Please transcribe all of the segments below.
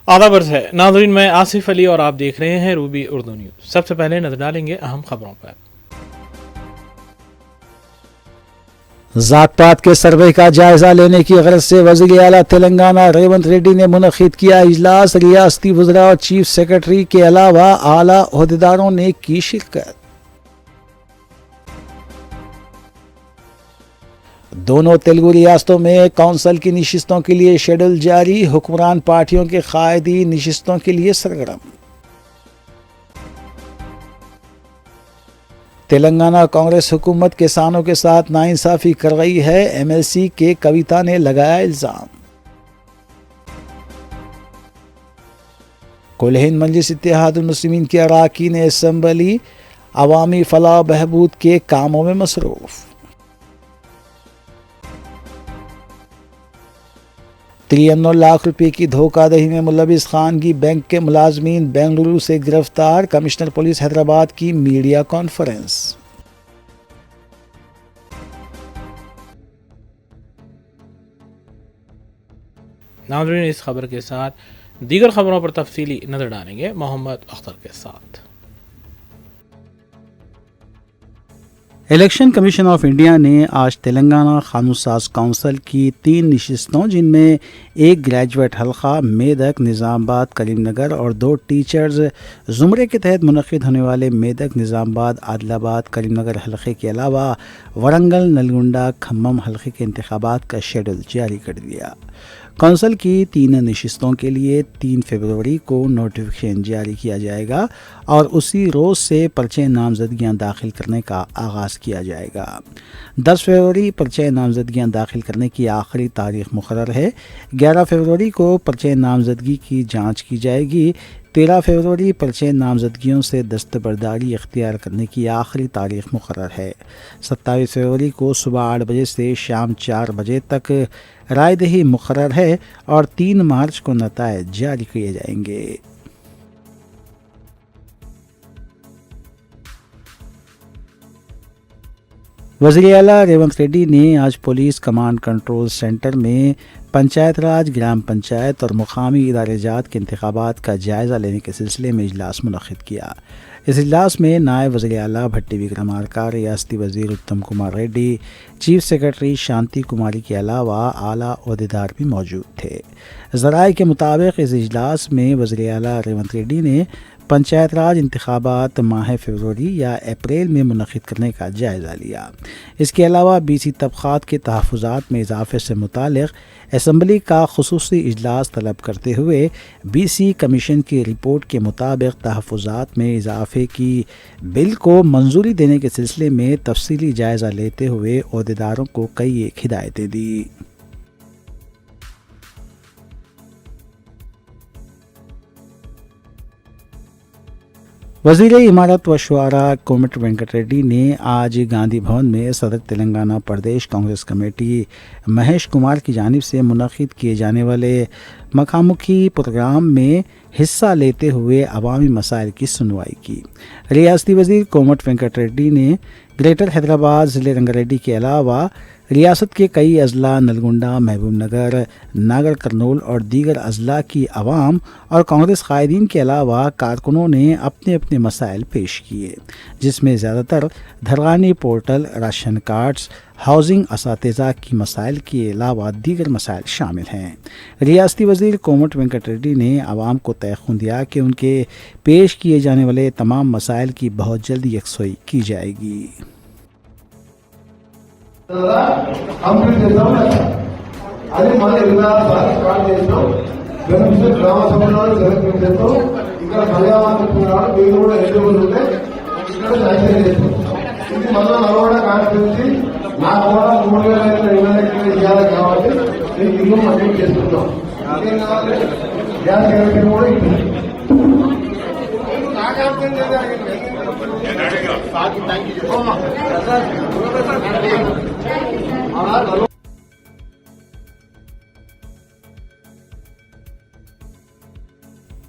आदाब अर्ज़ है नाज़रीन, मैं आसिफ अली और आप देख रहे हैं रूबी उर्दू न्यूज़। सबसे पहले नजर डालेंगे अहम खबरों पर। ज़ात पात के सर्वे का जायजा लेने की गरज से वज़ीर आला तेलंगाना रेवंत रेड्डी ने मुनक़िद किया इजलास। रियासती वज़रा और चीफ सेक्रेटरी के अलावा आला ओहदेदारों ने की शिरकत। दोनों तेलुगु रियासतों में कौंसल की नशिस्तों के लिए शेड्यूल जारी। हुक्मरान पार्टियों के कायदी नशिस्तों के लिए सरगर्म। तेलंगाना कांग्रेस हुकूमत किसानों के साथ नाइंसाफी कर रही है, एमएलसी के कविता ने लगाया इल्जाम। कुल हिंद मजलिस इत्तेहादुल मुस्लिमीन के अरकान असम्बली अवामी फलाह बहबूद के कामों में मसरूफ। 93 लाख रुपए की धोखाधड़ी में मुलविस खानगी बैंक के मुलाजमीन बेंगलुरु से गिरफ्तार। कमिश्नर पुलिस हैदराबाद की मीडिया कॉन्फ्रेंस। नाज़रीन, इस खबर के साथ दीगर खबरों पर तफसीली नजर डालेंगे मोहम्मद अख्तर के साथ। इलेक्शन कमीशन ऑफ इंडिया ने आज तेलंगाना कानून-साज काउंसिल की 3 नशिस्तों, जिनमें एक ग्रेजुएट हल्का मेदक निज़ामाबाद करीमनगर और 2 टीचर्स ज़ुमरे के तहत मुनक़िद होने वाले मेदक निज़ामाबाद आदिलाबाद करीमनगर हल्के के अलावा वरंगल नलगुंडा खम्मम हल्के के इंतखाबात का शेड्यूल जारी कर दिया। कौंसिल की 3 नशिस्तों के लिए 3 फरवरी को नोटिफिकेशन जारी किया जाएगा और उसी रोज़ से पर्चे नामजदगियाँ दाखिल करने का आगाज़ किया जाएगा। 10 फरवरी पर्चे नामजदगियाँ दाखिल करने की आखिरी तारीख मुकर्रर है। 11 फरवरी को पर्चे नामजदगी की जांच की जाएगी। 13 फरवरी पर्चे नामजदगियों से दस्तबरदारी इख्तियार करने की आखिरी तारीख मुकर्रर है। 27 फरवरी को सुबह 8 बजे से शाम 4 बजे तक रायदही मुकर्रर है और 3 मार्च को नताइज जारी किए जाएंगे। वज़ीर आला रेवंत रेड्डी ने आज पुलिस कमांड कंट्रोल सेंटर में पंचायत राज, ग्राम पंचायत और मुकामी इदारे जात के इंतखाबात का जायज़ा लेने के सिलसिले में इजलास मुनक़िद किया। इस इजलास में नायब वज़ीर आला भट्टी विक्रमार्का, रियासती वज़ीर उत्तम कुमार रेड्डी, चीफ सेक्रेटरी शांति कुमारी के अलावा आला ओहदेदार भी मौजूद थे। ज़राए के मुताबिक इस इजलास में वज़ीर आला रेवंत रेड्डी ने पंचायत राज इंतखाबात माह फरवरी या अप्रैल में मुनक़िद करने का जायज़ा लिया। इसके अलावा बीसी तबक़ात के तहफ़्फ़ुज़ात में इजाफ़े से मुतालिक़ असम्बली का ख़ुसूसी इजलास तलब करते हुए बीसी कमीशन की रिपोर्ट के मुताबिक तहफ़्फ़ुज़ात में इजाफ़े की बिल को मंजूरी देने के सिलसिले में तफसीली जायज़ा लेते हुए ओहदेदारों को कई एक हिदायतें दी। वज़ीर इमारत व शुआरा कोमट वेंकट रेड्डी ने आज गांधी भवन में सदर तेलंगाना प्रदेश कांग्रेस कमेटी महेश कुमार की जानिब से मुनक़िद किए जाने वाले मखामुखी प्रोग्राम में हिस्सा लेते हुए अवामी मसाइल की सुनवाई की। रियासती वज़ीर कोमट वेंकट रेड्डी ने ग्रेटर हैदराबाद ज़िले रंगारेड्डी के अलावा रियासत के कई अजला नलगुंडा, महबूब नगर, नागर कर्नूल और दीगर अजला की आवाम और कांग्रेस कायदीन के अलावा कारकुनों ने अपने अपने मसाइल पेश किए, जिसमें ज़्यादातर धरगानी पोर्टल, राशन कार्ड्स, हाउसिंग, असातिज़ा की मसाइल के अलावा दीगर मसाइल शामिल हैं। रियासती वज़ीर कोमट वेंकट रेड्डी ने आवाम को तयक़ुन दिया कि उनके पेश किए जाने वाले तमाम मसाइल की बहुत जल्द यकसुई की जाएगी। కంప్లీట్ చేస్తాం అది మళ్ళీ విధానసారి స్టార్ట్ చేస్తాం. బెనిఫిషియల్ గ్రామ సభలో సెలెక్ట్ చేస్తాం. ఇక్కడ పర్యావరణ మీరు కూడా ఎలిజిబుల్ ఉంటే ఇక్కడ శాంక్షన్ చేస్తాం. ఇది మళ్ళీ నల్గొండ కాన్స్టిట్యూన్సీ నాకు కూడా 3,000 ఇవ్వాలి కాబట్టి మీకు ఇల్లు మంజూరు చేసుకుంటాం. ఏం కావాలి? గ్యాస్ కనెక్షన్ కూడా ఇస్తుంది.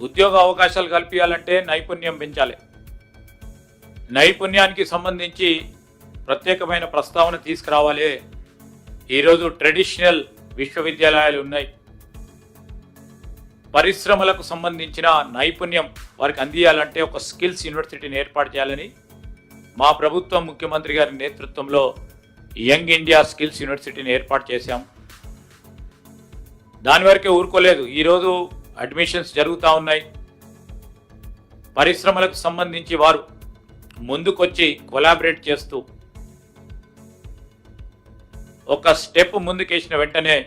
ఉద్యోగ అవకాశాలు కల్పించాలంటే నైపుణ్యం పెంచాలి. నైపుణ్యానికి సంబంధించి ప్రత్యేకమైన ప్రస్తావన తీసుకురావాలి. ఈరోజు ట్రెడిషనల్ విశ్వవిద్యాలయాలు ఉన్నాయి. పరిశ్రమలకు సంబంధించిన నైపుణ్యం వారికి అందియాలంటే ఒక స్కిల్స్ యూనివర్సిటీని ఏర్పాటు చేయాలని మా ప్రభుత్వం ముఖ్యమంత్రి గారి నేతృత్వంలో యంగ్ ఇండియా స్కిల్స్ యూనివర్సిటీని ఏర్పాటు చేశాం. దాని వరకే ఊరుకోలేదు. ఈరోజు అడ్మిషన్స్ జరుగుతూ ఉన్నాయి. పరిశ్రమలకు సంబంధించి వారు ముందుకొచ్చి కొలాబరేట్ చేస్తూ ఒక స్టెప్ ముందుకేసిన వెంటనే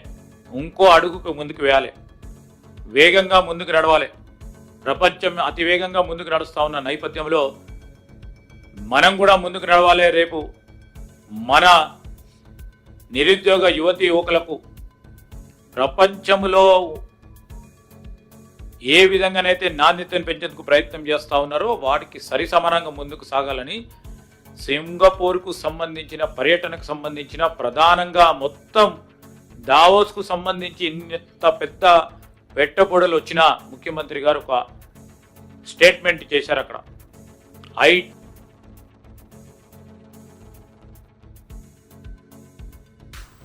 ఇంకో అడుగుకు ముందుకు వేయాలి. వేగంగా ముందుకు నడవాలి. ప్రపంచం అతివేగంగా ముందుకు నడుస్తూ ఉన్న నేపథ్యంలో మనం కూడా ముందుకు నడవాలి. రేపు మన నిరుద్యోగ యువతి యువకులకు ప్రపంచంలో ఏ విధంగానైతే నాణ్యతను పెంచేందుకు ప్రయత్నం చేస్తూ ఉన్నారో వాటికి సరిసమానంగా ముందుకు సాగాలని సింగపూర్కు సంబంధించిన పర్యటనకు సంబంధించిన ప్రధానంగా మొత్తం దావోస్కు సంబంధించి ఇంత పెద్ద పెట్టుబడులు వచ్చిన ముఖ్యమంత్రి గారు ఒక స్టేట్మెంట్ చేశారు. అక్కడ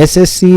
SSC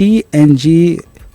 TNG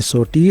SOT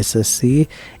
SSC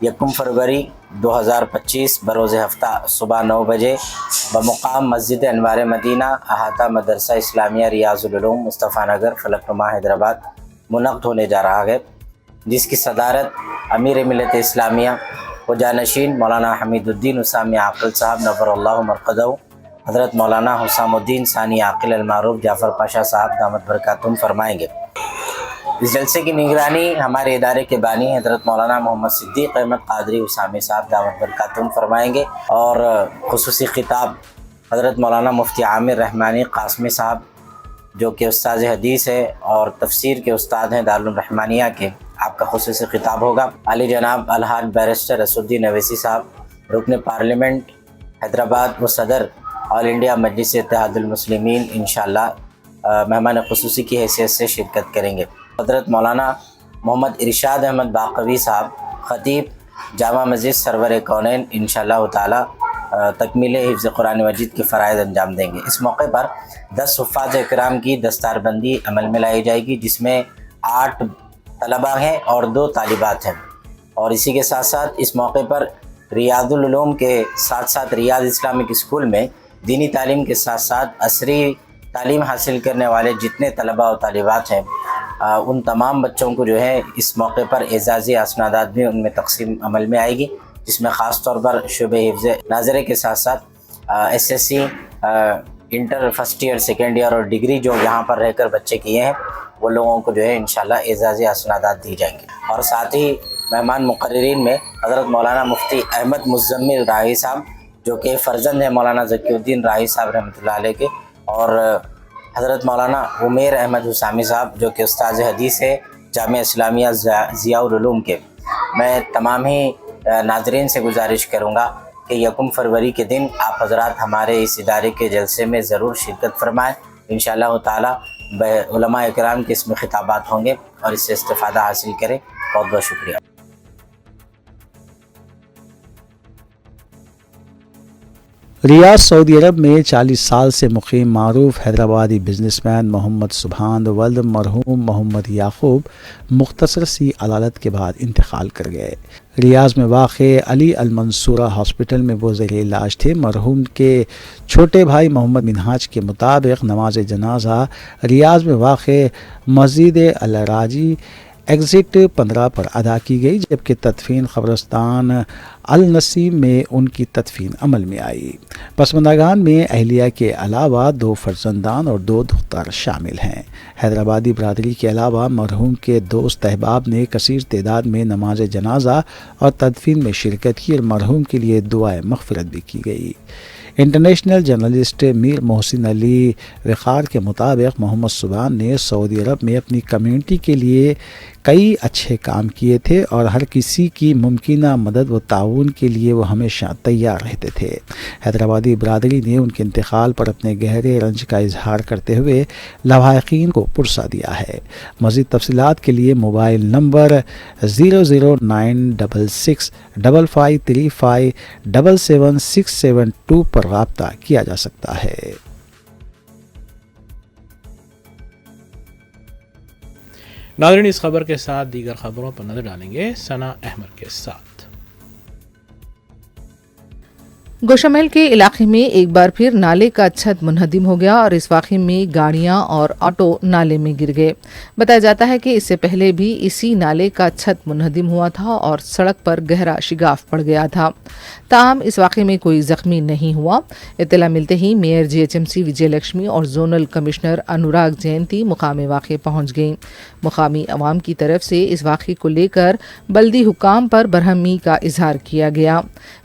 1 फरवरी 2025 बरोज़ हफ्ता सुबह 9 बजे बमुकाम मस्जिद अनवार मदीना अहाता मदरसा इस्लामिया रियाजुल उलूम मुस्तफ़ा नगर फलकनुमा हैदराबाद मुनक़्क़द होने जा रहा है, जिसकी सदारत अमीर मिलत इस्लामिया व जानशीन मौलाना हमीदुद्दीन उसामी आकिल साहब नव्वरल्लाहु मरक़दहू हज़रत मौलाना हुसामुद्दीन सानी आकिल अल-मारूफ जाफ़र पाशा साहब दामत बरकातुहुम फरमाएंगे। इस जलसे की निगरानी हमारे इदारे के बानी हज़रत मौलाना मोहम्मद सिद्दीक़ अहमद क़ादरी उसामी साहब दामत बरकातुहुम फरमाएंगे और ख़ुसूसी ख़िताब हज़रत मौलाना मुफ्ती आमिर रहमानी क़ासमी साहब जो कि उस्ताद हदीस है और तफसीर के उस्ताद हैं दारुल रहमानिया के, आपका ख़ुसूसी ख़िताब होगा। अली जनाब अलहाज बैरिस्टर असुद्दीन अवैसी साहब रुकन पार्लियामेंट हैदराबाद व सदर ऑल इंडिया मजलिस इत्तेहादुल मुस्लिमीन इंशाअल्लाह मेहमान ख़ुसूसी की हैसियत से शिरकत करेंगे। हज़रत मौलाना मोहम्मद इरशाद अहमद बाक़वी साहब ख़तीब जामा मस्जिद सरवर कौनैन इंशाअल्लाह ताला तकमील हिफ्ज़ कुरान मजीद के फ़राइज़ अंजाम देंगे। इस मौके पर 10 हुफ़्फ़ाज़ इकराम की दस्तारबंदी अमल में लाई जाएगी, जिसमें 8 तलबा हैं और 2 तालिबात हैं। और इसी के साथ साथ इस मौके पर रियादुल उलूम के साथ साथ रियाद इस्लामिक स्कूल में दीनी तालीम के साथ साथ असरी तालीम हासिल करने वाले जितने तलबा और तालिबात हैं उन तमाम बच्चों को जो है इस मौके पर एजाज़ी असनादात भी उनमें तकसीम अमल में आएगी, जिसमें ख़ास तौर पर शुबे हिफ्ज़ नाज़रे के साथ साथ SSC inter first year second year और डिग्री जो यहाँ पर रहकर बच्चे किए हैं वो लोगों को जो है इंशाअल्लाह एजाज़ी असनादात दी जाएंगी। और साथ ही मेहमान मुक़र्रिरीन में हज़रत मौलाना मुफ्ती अहमद मुज़म्मिल राही साहब जो कि फ़र्जंद है मौलाना ज़कीउद्दीन राही साहब रहमतुल्लाह अलैह के, और हज़रत मौलाना उमेर अहमद हुसामी साहब जो कि उस्ताद हदीस है जामिया इस्लामिया ज़ियाउल उलूम के। मैं तमाम ही नाज़रीन से गुजारिश करूँगा कि 1 फरवरी के दिन आप हज़रात हमारे इस इदारे के जलसे में ज़रूर शिरकत फरमाएँ। इंशाअल्लाह ताला उलमा इकराम के इसमें खिताबात होंगे और इससे इस्तिफ़ादा हासिल करें। बहुत बहुत शुक्रिया। रियाद सऊदी अरब में 40 साल से मुकीम मारूफ हैदराबादी बिजनेसमैन मोहम्मद सुबहान वल्द मरहूम मोहम्मद याकूब मुख्तसर सी अदालत के बाद इंतकाल कर गए। रियाज में वाक़े अली अल मंसूरा हॉस्पिटल में वो ज़ेर इलाज थे। मरहूम के छोटे भाई मोहम्मद मिनहाज के मुताबिक नमाज जनाजा रियाज में वाक़े मस्जिद अल राजी एग्ज़िट 15 पर अदा की गई, जबकि तदफीन क़ब्रिस्तान अल नसीम में उनकी तदफीन अमल में आई। पसमंदागान में अहलिया के अलावा 2 फर्जंदान और 2 दुख्तार शामिल हैं। हैदराबादी बरादरी के अलावा मरहूम के दोस्त अहबाब ने कसीर तादाद में नमाज जनाजा और तदफीन में शिरकत की और मरहूम के लिए दुआए मग़फ़िरत भी की गई। इंटरनेशनल जर्नलिस्ट मीर मोहसिन अली वक़ार के मुताबिक मोहम्मद सुबहान ने सऊदी अरब में अपनी कम्युनिटी के लिए कई अच्छे काम किए थे और हर किसी की मुमकिना मदद व ताउन के लिए वो हमेशा तैयार रहते थे। हैदराबादी बरादरी ने उनके इंतकाल पर अपने गहरे रंज का इजहार करते हुए लवाहिकीन को पुरसा दिया है। मज़ीद तफसीलात के लिए मोबाइल नंबर 009665535777672 पर राब्ता किया जा सकता है। नाज़रीन, इस खबर के साथ दीगर खबरों पर नजर डालेंगे सना अहमद के साथ। गोशामहल के इलाके में एक बार फिर नाले का छत मुनहदिम हो गया और इस वाक़े में गाड़ियां और ऑटो नाले में गिर गए। बताया जाता है कि इससे पहले भी इसी नाले का छत मुनहदिम हुआ था और सड़क पर गहरा शिगाफ पड़ गया था। ताहम इस वाक़े में कोई ज़ख्मी नहीं हुआ। इत्तला मिलते ही मेयर GHMC विजयलक्ष्मी और जोनल कमिश्नर अनुराग जयंती मुकाम वाक़े पहुँच गईं। मुकामी अवाम की तरफ से इस वाक़े को लेकर बल्दी हुकाम पर बरहमी का इजहार किया गया।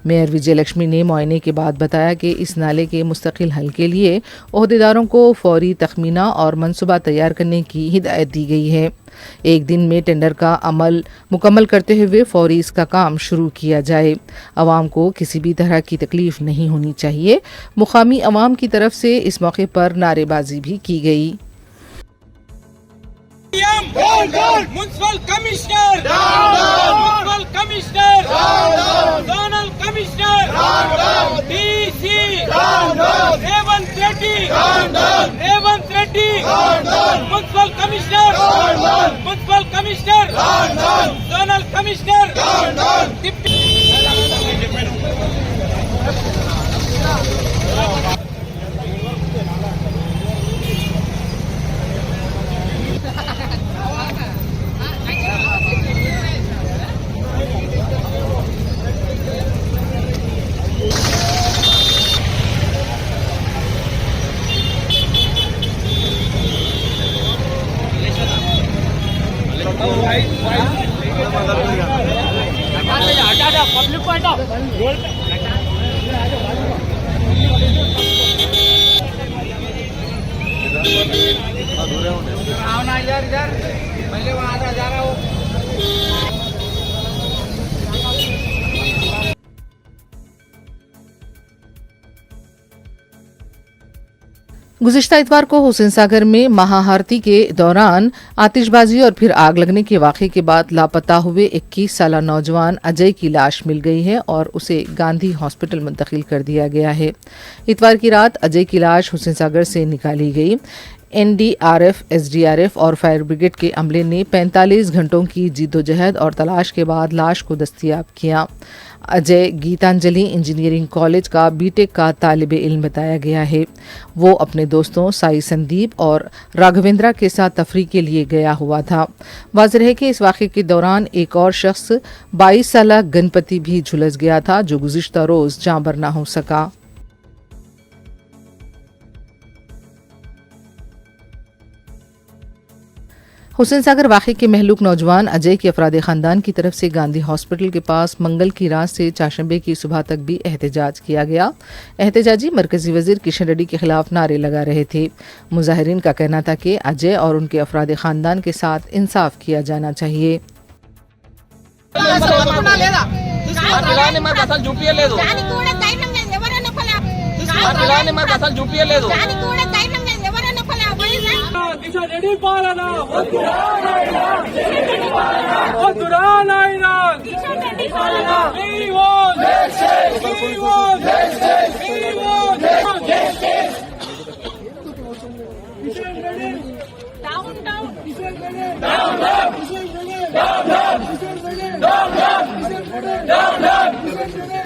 मेयर विजयलक्ष्मी ने मुआयने के बाद बताया कि इस नाले के मुस्तकिल हल के लिए ओहदेदारों को फौरी तखमीना और मनसूबा तैयार करने की हिदायत दी गई है। एक दिन में टेंडर का अमल मुकम्मल करते हुए फौरी इसका काम शुरू किया जाए। अवाम को किसी भी तरह की तकलीफ नहीं होनी चाहिए। मुकामी अवाम की तरफ से इस मौके पर नारेबाजी भी की गई। Municipal commissioner municipal commissioner zonal commissioner DC Revanth Reddy municipal commissioner municipal commissioner zonal commissioner deputy गुज़िश्ता इतवार को हुसैन सागर में महाआरती के दौरान आतिशबाजी और फिर आग लगने के वाक़े के बाद लापता हुए 21 साला नौजवान अजय की लाश मिल गई है और उसे गांधी हॉस्पिटल मुंतकिल कर दिया गया है। इतवार की रात अजय की लाश हुसैन सागर से निकाली गई। एनडीआरएफ, एसडीआरएफ और फायर ब्रिगेड के अमले ने 45 घंटों की जद्दोजहद और तलाश के बाद लाश को दस्तयाब किया। अजय गीतांजलि इंजीनियरिंग कॉलेज का बीटेक का तालिब इल्म बताया गया है। वो अपने दोस्तों साई संदीप और राघवेंद्रा के साथ तफरीह के लिए गया हुआ था। वाज़ेह है कि इस वाक़े के दौरान एक और शख्स 22 साला गणपति भी झुलस गया था, जो गुज़िश्ता रोज़ जाँबर ना हो सका। हुसैन सागर वाक़े के महलूक नौजवान अजय के अफराद ख़ानदान की तरफ से गांधी हॉस्पिटल के पास मंगल की रात से चारशंबे की सुबह तक भी एहतजाज किया गया। एहतजाजी मरकज़ी वज़ीर किशन रेड्डी के खिलाफ नारे लगा रहे थे। मुजाहिरीन का कहना था कि अजय और उनके अफराद ख़ानदान के साथ इंसाफ किया जाना चाहिए। కిషన్ రెడ్డి పాలన వద్దురా నాయనా కిషన్ రెడ్డి పాలన we want justice we want justice we want justice Kishan Reddy down down Kishan Reddy down down Kishan Reddy down down Kishan Reddy down down Kishan Reddy down down Kishan Reddy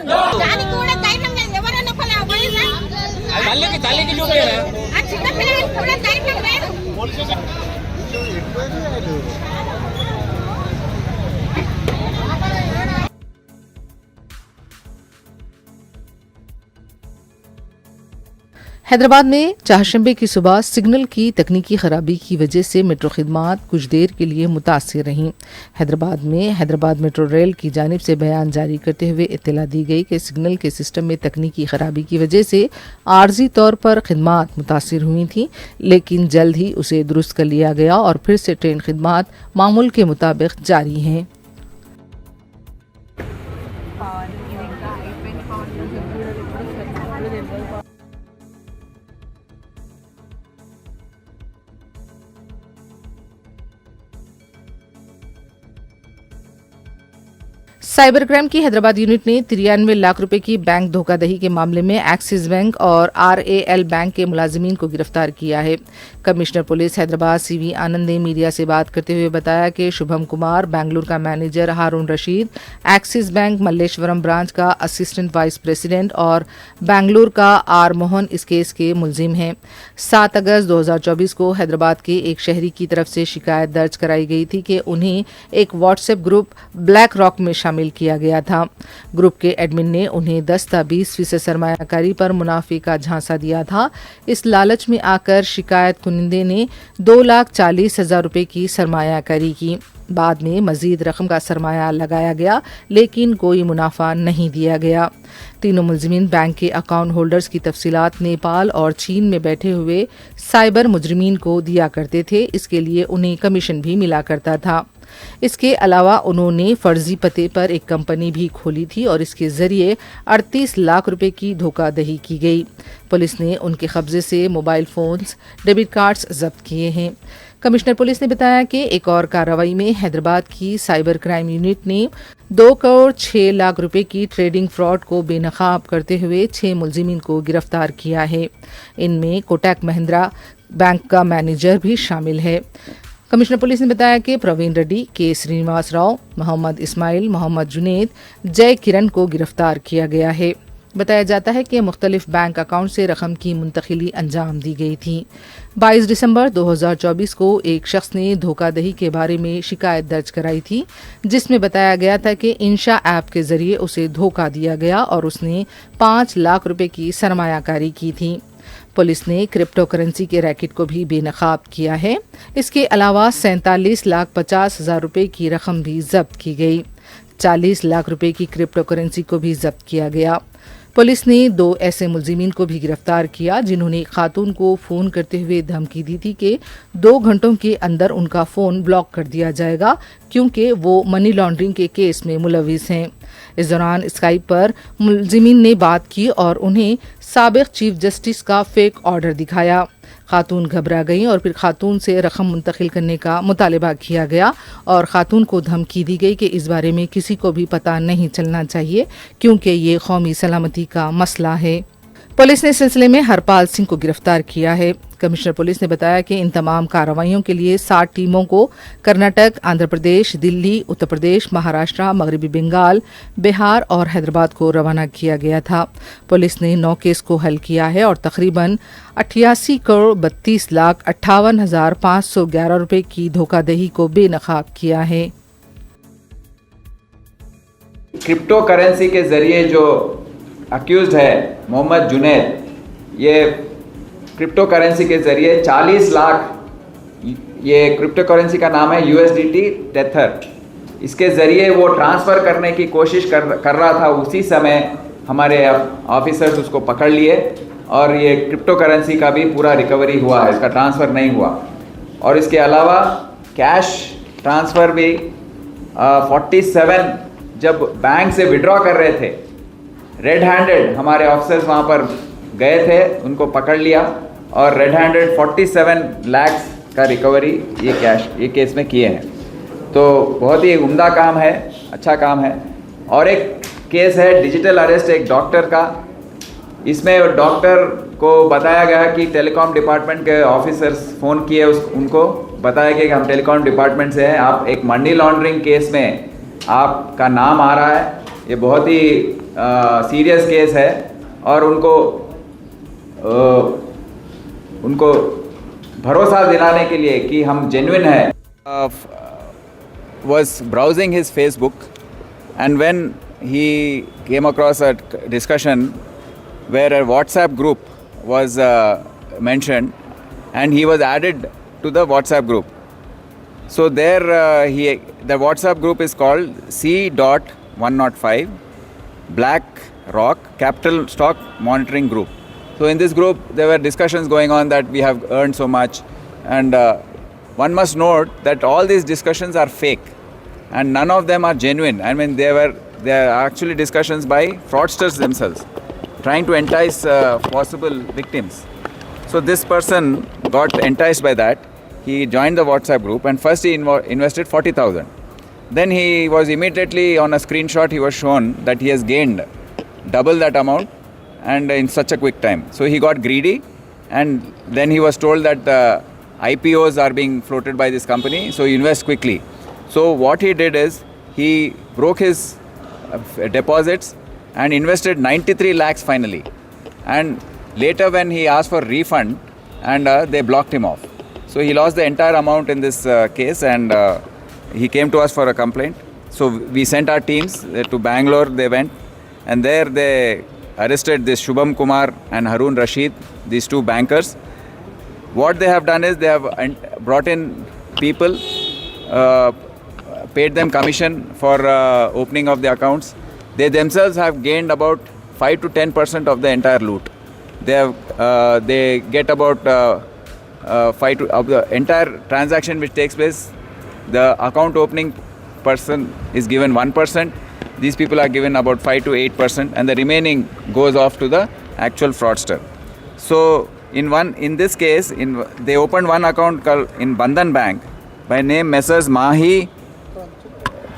దానికి కూడా ధైర్యం లేదు ఎవరన్నా కొలా పోయినా తల్లికి చూపేరా ఆ చిన్న పిల్లలకు కూడా ధైర్యం లేదు हैदराबाद में चारशंबे की सुबह सिग्नल की तकनीकी खराबी की वजह से मेट्रो खिदमात कुछ देर के लिए मुतासिर रहीं। हैदराबाद में हैदराबाद मेट्रो रेल की जानिब से बयान जारी करते हुए इत्तला दी गई कि सिग्नल के सिस्टम में तकनीकी खराबी की वजह से आर्जी तौर पर खिदमात मुतासिर हुई थी, लेकिन जल्द ही उसे दुरुस्त कर लिया गया और फिर से ट्रेन खिदमात मामूल के मुताबिक जारी हैं। साइबर क्राइम की हैदराबाद यूनिट ने 93 लाख रुपए की बैंक धोखाधड़ी के मामले में एक्सिस बैंक और आरएएल बैंक के मुलाजिमीन को गिरफ्तार किया है। कमिश्नर पुलिस हैदराबाद सीवी आनंद ने मीडिया से बात करते हुए बताया कि शुभम कुमार बेंगलुरु का manager, Haroon Rashid Axis bank Malleshwaram branch का असिस्टेंट वाइस प्रेसिडेंट और बेंगलुरु का आर मोहन इस केस के मुलजिम हैं। 7 अगस्त 2024 को हैदराबाद के एक शहरी की तरफ से शिकायत दर्ज कराई गई थी कि उन्हें एक व्हाट्सएप ग्रुप ब्लैक रॉक में शामिल किया गया था। ग्रुप के एडमिन ने उन्हें 10-20% सरमायाकारी पर मुनाफे का झांसा दिया था। इस लालच में आकर शिकायत कुनिंदे ने 2,40,000 रुपए की सरमायाकारी की। बाद में मजीद रकम का सरमाया लगाया गया, लेकिन कोई मुनाफा नहीं दिया गया। तीनों मुलजिमीन बैंक के अकाउंट होल्डर्स की तफसीलात नेपाल और चीन में बैठे हुए साइबर मुजरिमीन को दिया करते थे। इसके लिए उन्हें कमीशन भी मिला करता था। इसके अलावा उन्होंने फर्जी पते पर एक कंपनी भी खोली थी और इसके जरिए 38 लाख रुपए की धोखाधड़ी की गई। पुलिस ने उनके कब्जे से मोबाइल फोन्स, डेबिट कार्ड्स जब्त किए हैं। कमिश्नर पुलिस ने बताया कि एक और कार्रवाई में हैदराबाद की साइबर क्राइम यूनिट ने 2 करोड़ 6 लाख रुपए की ट्रेडिंग फ्रॉड को बेनकाब करते हुए 6 मुलजिमीन को गिरफ्तार किया है। इनमें कोटक महिंद्रा बैंक का मैनेजर भी शामिल है। कमिश्नर पुलिस ने बताया कि प्रवीण रेड्डी, के श्रीनिवास राव, मोहम्मद इस्माइल, मोहम्मद जुनेद, जय किरण को गिरफ्तार किया गया है। बताया जाता है कि मुख्तलिफ बैंक अकाउंट से रकम की मुंतकिली अंजाम दी गई थी। 22 दिसंबर 2024 को एक शख्स ने धोखाधड़ी के बारे में शिकायत दर्ज कराई थी, जिसमें बताया गया था कि इंशा ऐप के जरिए उसे धोखा दिया गया और उसने 5 लाख रुपए की सरमायाकारी की थी। पुलिस ने क्रिप्टो करेंसी के रैकेट को भी बेनकाब किया है। इसके अलावा 47,50,000 रुपए की रकम भी जब्त की गई। 40 लाख रुपए की क्रिप्टो करेंसी को भी जब्त किया गया। पुलिस ने 2 ऐसे मुलजिमीन को भी गिरफ्तार किया जिन्होंने खातून को फोन करते हुए धमकी दी थी कि 2 घंटों के अंदर उनका फोन ब्लॉक कर दिया जाएगा क्योंकि वो मनी लॉन्ड्रिंग के केस में मुलविस हैं। इस दौरान स्काइप पर मुलजिमीन ने बात की और उन्हें साबिक चीफ जस्टिस का फेक ऑर्डर दिखाया। खातून घबरा गई और फिर खातून से रकम मुंतकिल करने का मुतालबा किया गया और खातून को धमकी दी गई कि इस बारे में किसी को भी पता नहीं चलना चाहिए क्योंकि ये कौमी सलामती का मसला है। पुलिस ने इस सिलसिले में हरपाल सिंह को गिरफ्तार किया है। कमिश्नर पुलिस ने बताया कि इन तमाम कार्रवाइयों के लिए 60 टीमों को कर्नाटक, आंध्र प्रदेश, दिल्ली, उत्तर प्रदेश, महाराष्ट्र, मगरबी बंगाल, बिहार और हैदराबाद को रवाना किया गया था। पुलिस ने 9 केस को हल किया है और तकरीबन 88,32,58,511 रुपए की धोखाधड़ी को बेनकाब किया है। क्रिप्टो करेंसी के ज़रिए जो अक्यूज़ड है मोहम्मद जुनैद, ये क्रिप्टो करेंसी के ज़रिए 40 लाख, ये क्रिप्टो करेंसी का नाम है USDT टेथर, इसके ज़रिए वो ट्रांसफ़र करने की कोशिश कर रहा था। उसी समय हमारे ऑफिसर्स उसको पकड़ लिए और ये क्रिप्टो करेंसी का भी पूरा रिकवरी हुआ है, इसका ट्रांसफ़र नहीं हुआ। और इसके अलावा कैश ट्रांसफ़र भी 47 जब बैंक से विड्रॉ कर रहे थे, रेड हैंडेड हमारे ऑफिसर्स वहाँ पर गए थे, उनको पकड़ लिया और रेड हैंडेड 47 लाख का रिकवरी ये केस में किए हैं। तो बहुत ही उम्दा काम है, अच्छा काम है। और एक केस है डिजिटल अरेस्ट एक डॉक्टर का। इसमें डॉक्टर को बताया गया कि टेलीकॉम डिपार्टमेंट के ऑफिसर्स फ़ोन किए, उनको बताया गया कि हम टेलीकॉम डिपार्टमेंट से हैं, आप एक मनी लॉन्ड्रिंग केस में आपका नाम आ रहा है, ये बहुत ही सीरियस केस है। और उनको भरोसा दिलाने के लिए कि हम जेन्युइन है। was browsing his Facebook and when he came across a discussion where a WhatsApp group was mentioned and he was added to the WhatsApp group. So there the WhatsApp group is called C.105 Black Rock Capital Stock Monitoring Group. So in this group there were discussions going on that we have earned so much, and one must note that all these discussions are fake and none of them are genuine. I mean they are actually discussions by fraudsters themselves trying to entice possible victims. So this person got enticed by that. He joined the WhatsApp group and first he invested 40,000. Then he was immediately on a screenshot, he was shown that he has gained double that amount and in such a quick time. So he got greedy and then he was told that IPOs are being floated by this company, so invest quickly. So what he did is he broke his deposits and invested 93 lakhs finally. And later when he asked for refund and they blocked him off. So he lost the entire amount in this case and he came to us for a complaint. So we sent our teams to Bangalore, they went and there they arrested this Shubham Kumar and Harun Rashid, these two bankers. What they have done is they have brought in people, paid them commission for opening of the accounts. They themselves have gained about 5 to 10% of the entire loot. They get about 5 to of the entire transaction which takes place. The account opening person is given 1%. These people are given about 5 to 8%, and the remaining goes off to the actual fraudster. So in this case, they opened one account called in Bandhan Bank by name Messrs Mahi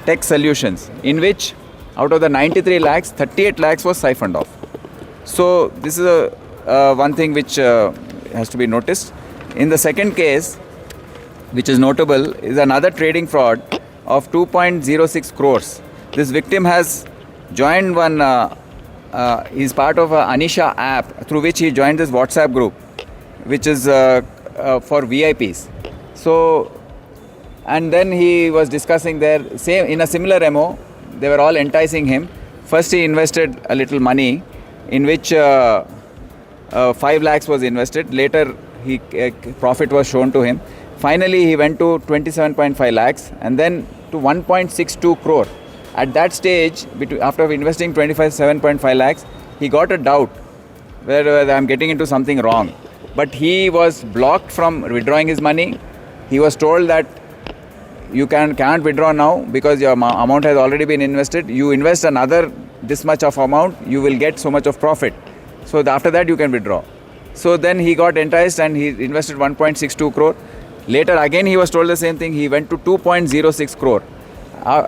Tech Solutions, in which out of the 93 lakhs, 38 lakhs was siphoned off. So this is one thing which has to be noticed. In the second case, which is notable, is another trading fraud of 2.06 crores. This victim has joined one, he's part of a Anisha app through which he joined this WhatsApp group, which is for VIPs. So, and then he was discussing there, same in a similar MO, they were all enticing him. First he invested a little money in which 5 lakhs was invested. Later profit was shown to him. Finally he went to 27.5 lakhs and then to 1.62 crore. At that stage, after investing 7.5 lakhs, he got a doubt whether I'm getting into something wrong. But he was blocked from withdrawing his money. He was told that you can't withdraw now because your amount has already been invested. You invest another this much of amount, you will get so much of profit. So after that you can withdraw. So then he got enticed and he invested 1.62 crore. Later again he was told the same thing. He went to 2.06 crore.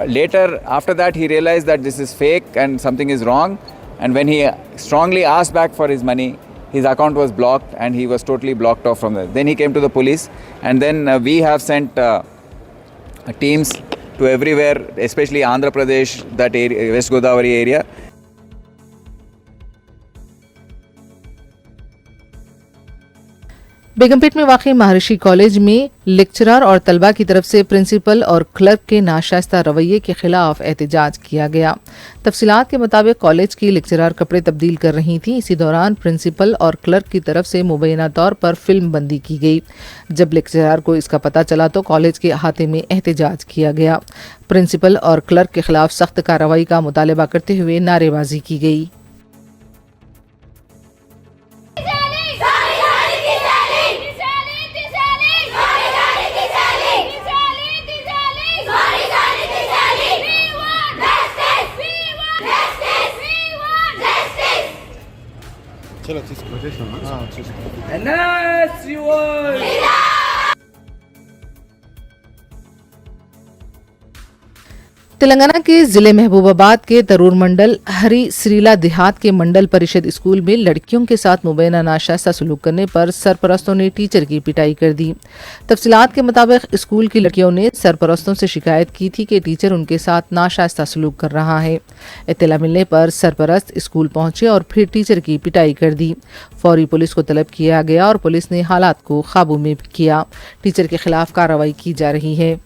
Later, after that, he realized that this is fake and something is wrong. And when he strongly asked back for his money, his account was blocked and he was totally blocked off from there. Then he came to the police, and then we have sent teams to everywhere, especially Andhra Pradesh, that area, West Godavari area. Begumpet में वाक़ई महर्षि college में lecturer और तलबा की तरफ से principal और clerk के नाशाइस्ता रवैये के खिलाफ एहतजाज किया गया। तफसीलात के मुताबिक कॉलेज की लेक्चरर कपड़े तब्दील कर रही थी। इसी दौरान प्रिंसिपल और क्लर्क की तरफ से मुबैना तौर पर फिल्म बंदी की गई। जब लेक्चरर को इसका पता चला तो कॉलेज के अहाते में एहतजाज किया गया। प्रिंसिपल और क्लर्क के खिलाफ सख्त कार्रवाई का मुतालबा करते हुए नारेबाजी की गई। तेलंगाना के जिले महबूबाबाद के तरूर मंडल हरी श्रीला देहात के मंडल परिषद स्कूल में लड़कियों के साथ मुबैना नाशाइस्ता सलूक करने पर सरपरस्तों ने टीचर की पिटाई कर दी। तफसीलात के मुताबिक स्कूल की लड़कियों ने सरपरस्तों से शिकायत की थी कि टीचर उनके साथ नाशाइस्ता सलूक कर रहा है। इत्तला मिलने पर सरपरस्त स्कूल पहुंचे और फिर टीचर की पिटाई कर दी। फौरी पुलिस को तलब किया गया और पुलिस ने हालात को काबू में किया। टीचर के खिलाफ कार्रवाई की जा रही है।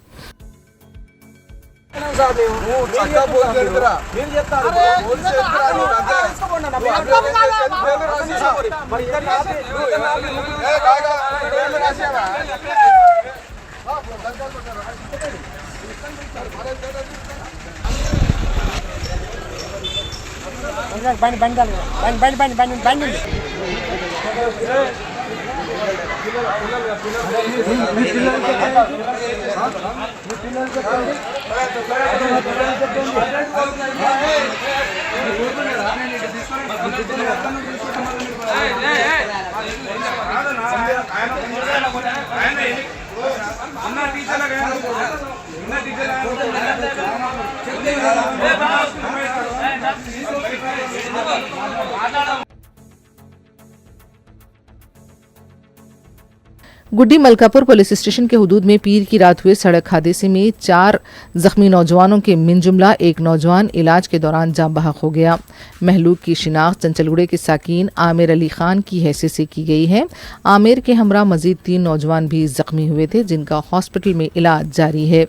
गुड्डी मलकापुर पुलिस स्टेशन के हुदूद में पीर की रात हुए सड़क हादसे में 4 जख्मी नौजवानों के मिन जुमला एक नौजवान इलाज के दौरान जाँ बहक हो गया। महलूक की शिनाख्त चंचलगुड़े के साकीन आमिर अली खान की हैसियत से की गई है। आमिर के हमरा मजीद 3 नौजवान भी जख्मी हुए थे जिनका हॉस्पिटल में इलाज जारी है।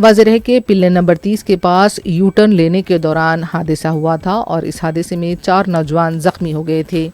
वाज़ेह है कि पिल्ले नंबर 30 के पास यू टर्न लेने के दौरान हादसा हुआ था और इस हादसे में 4 नौजवान जख्मी हो गए थे।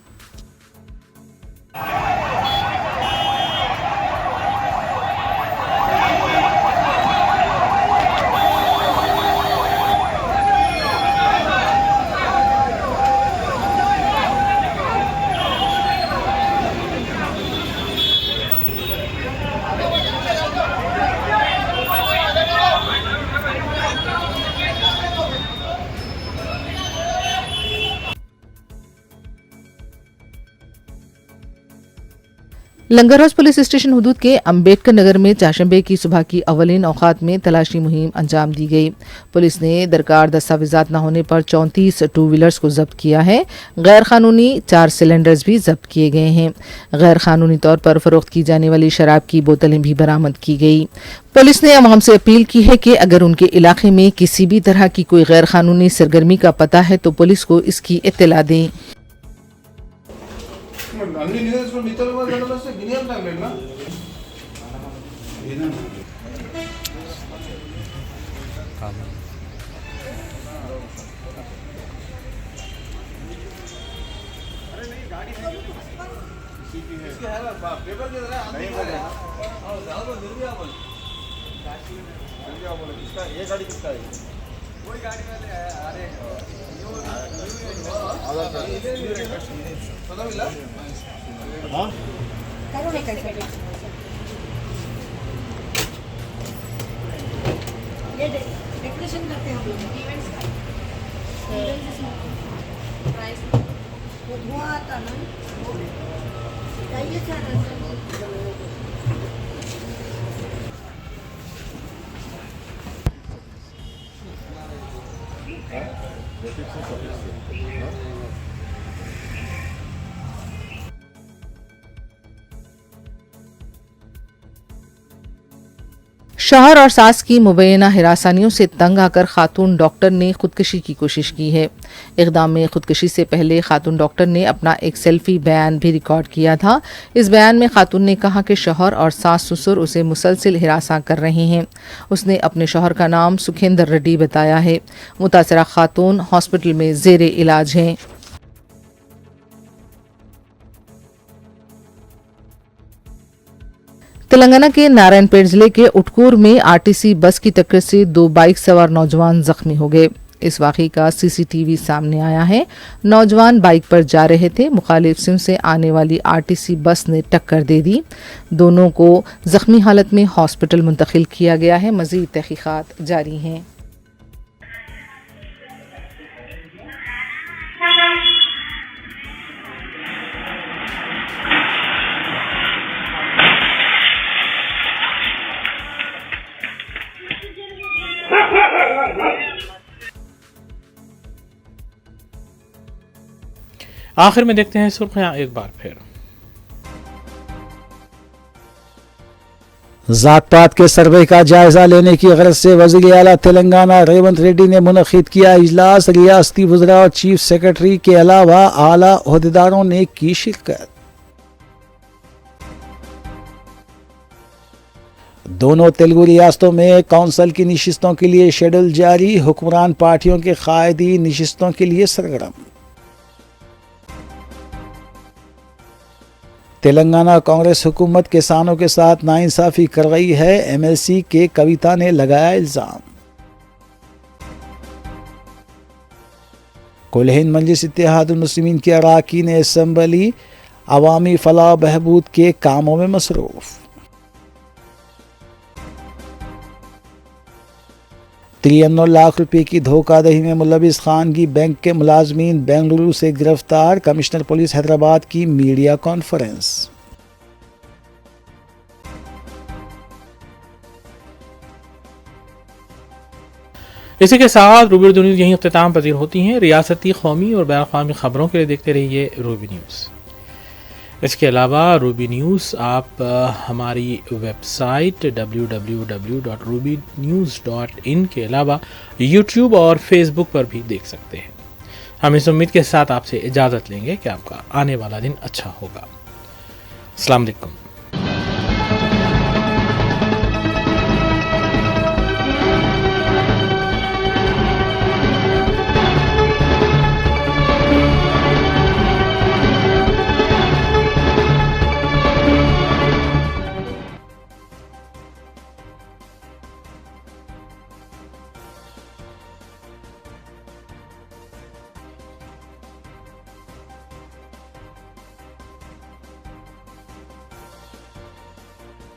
लंगर हाउस पुलिस स्टेशन हुदूद के अम्बेडकर नगर में चाशंबे की सुबह की अवलिन औकात में तलाशी मुहिम अंजाम दी गई। पुलिस ने दरकार दस्तावेजात न होने पर 34 टू व्हीलर्स को जब्त किया है। गैर कानूनी 4 सिलेंडर्स भी जब्त किए गए हैं। गैर कानूनी तौर पर फरोख्त की जाने वाली शराब की बोतलें भी बरामद की गई। पुलिस ने अवाम से अपील की है कि अगर उनके इलाके में किसी भी तरह की कोई गैर कानूनी सरगर्मी का पता है तो पुलिस को इसकी इत्तला दें। అన్ని నియోజకవర్గం మిగతా గంటలు వస్తే గినియం తగ్గలేదు నా ये डेकोरेशन करते हैं हम लोग इवेंट्स का प्राइस वो धुआं आता ना चाहिए सर शौहर और सास की मुबैना हिरासानियों से तंग आकर खातून डॉक्टर ने खुदकशी की कोशिश की है। इक़दाम में खुदकशी से पहले खातून डॉक्टर ने अपना एक सेल्फी बयान भी रिकॉर्ड किया था। इस बयान में खातून ने कहा कि शौहर और सास ससुर उसे मुसलसिल हिरासा कर रहे हैं। उसने अपने शौहर का नाम सुखेंदर रेड्डी बताया है। मुतासरा खातून हॉस्पिटल में ज़ेरे इलाज हैं। तेलंगाना के नारायणपेट जिले के उटकूर में आरटीसी बस की टक्कर से 2 बाइक सवार नौजवान जख्मी हो गए। इस वाक़े का सीसीटीवी सामने आया है। नौजवान बाइक पर जा रहे थे। मुखालिफ सिम से आने वाली आरटीसी बस ने टक्कर दे दी। दोनों को जख्मी हालत में हॉस्पिटल मुंतकिल किया गया है। मज़ीद तहकीकात जारी हैं। आखिर में देखते हैं सुर्खियां एक बार फिर। ज़ात पात के सर्वे का जायजा लेने की गरज से वज़ीर आला तेलंगाना रेवंत रेड्डी ने मुनक़िद किया इजलास। रियासती वज़रा और चीफ सेक्रेटरी के अलावा आला ओहदेदारों ने की शिरकत। दोनों तेलुगु रियासतों में कौंसल की नशिस्तों के लिए शेड्यूल जारी। हुक्मरान पार्टियों के कायदी नशिस्तों के लिए सरगर्म। तेलंगाना कांग्रेस हुकूमत किसानों के साथ नाइंसाफी कर रही है। एमएलसी के कविता ने लगाया इल्जाम। कुल हिंद मजलिस इत्तेहादुल मुस्लिमीन के अरकान असम्बली अवामी फलाह बहबूद के कामों में मसरूफ। 93 लाख रुपए की धोखाधड़ी में मुलविस खानगी बैंक के मुलाजमीन बेंगलुरु से गिरफ्तार। कमिश्नर पुलिस हैदराबाद की मीडिया कॉन्फ्रेंस। इसी के साथ रूबी न्यूज़ यहीं इख्तिताम पजीर होती हैं। रियासती, कौमी और बैन अक़वामी ख़बरों के लिए देखते रहिए रूबी न्यूज़। इसके अलावा रूबी न्यूज़ आप हमारी वेबसाइट www.rubynews.in के अलावा यूट्यूब और फेसबुक पर भी देख सकते हैं। हम इस उम्मीद के साथ आपसे इजाज़त लेंगे कि आपका आने वाला दिन अच्छा होगा। अस्सलाम वालेकुम।